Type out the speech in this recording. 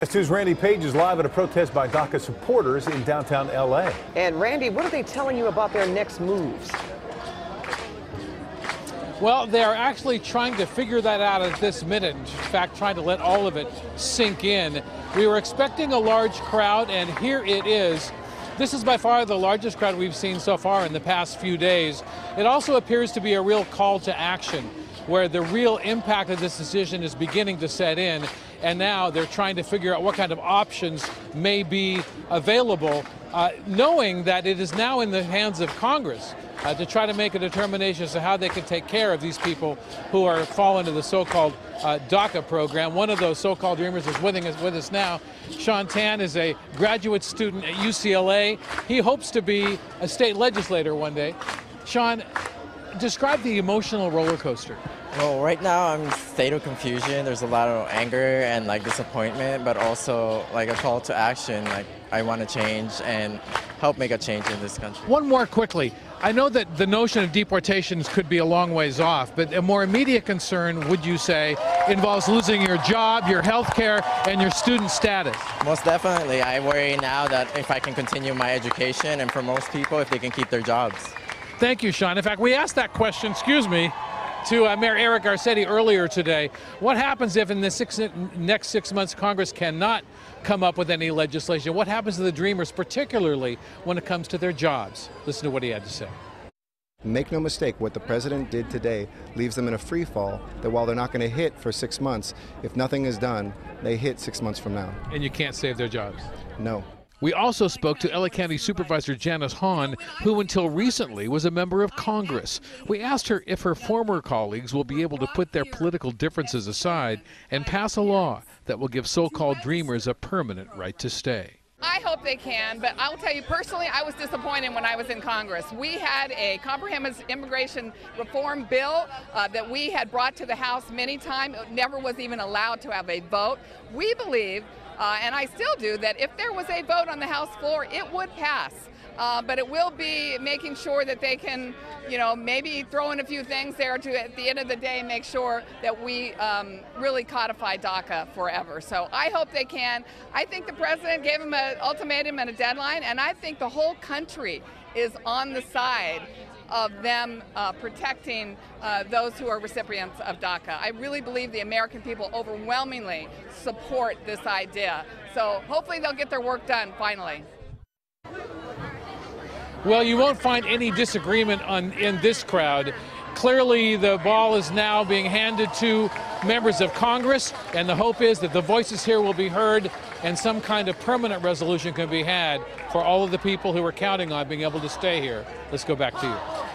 This is Randy. Paige is live at a protest by DACA supporters in downtown L.A. And Randy, what are they telling you about their next moves? Well, they are actually trying to figure that out at this minute. In fact, trying to let all of it sink in. We were expecting a large crowd, and here it is. This is by far the largest crowd we've seen so far in the past few days. It also appears to be a real call to action, where the real impact of this decision is beginning to set in, and now they're trying to figure out what kind of options may be available, knowing that it is now in the hands of Congress to try to make a determination as to how they can take care of these people who are fallen to the so-called DACA program. One of those so-called dreamers is with us now. Sean Tan is a graduate student at UCLA. He hopes to be a state legislator one day. Sean, describe the emotional roller coaster. Well, right now I'm in a state of confusion. There's a lot of anger and disappointment, but also a call to action. I want to change and help make a change in this country. One more quickly. I know that the notion of deportations could be a long ways off, but a more immediate concern, would you say, involves losing your job, your health care, and your student status? Most definitely. I worry now that if I can continue my education, and for most people, if they can keep their jobs. Thank you, Sean. In fact, we asked that question, to Mayor Eric Garcetti earlier today. What happens if in the next 6 months Congress cannot come up with any legislation? What happens to the Dreamers, particularly when it comes to their jobs? Listen to what he had to say. Make no mistake, what the president did today leaves them in a free fall that while they're not going to hit for 6 months, if nothing is done, they hit 6 months from now. And you can't save their jobs? No. We also spoke to L.A. County Supervisor Janice Hahn, who until recently was a member of Congress. We asked her if her former colleagues will be able to put their political differences aside and pass a law that will give so-called dreamers a permanent right to stay. I hope they can, but I'll tell you personally, I was disappointed when I was in Congress. We had a comprehensive immigration reform bill that we had brought to the House many times. It never was even allowed to have a vote. We believe, and I still do, that if there was a vote on the House floor, it would pass. But it will be making sure that they can, maybe throw in a few things there to, at the end of the day, make sure that we really codify DACA forever. So I hope they can. I think the president gave them an ultimatum and a deadline, and I think the whole country is on the side of them protecting those who are recipients of DACA. I really believe the American people overwhelmingly support this idea. So hopefully they'll get their work done finally. Well, you won't find any disagreement in this crowd. Clearly, the ball is now being handed to members of Congress, and the hope is that the voices here will be heard and some kind of permanent resolution can be had for all of the people who are counting on being able to stay here. Let's go back to you.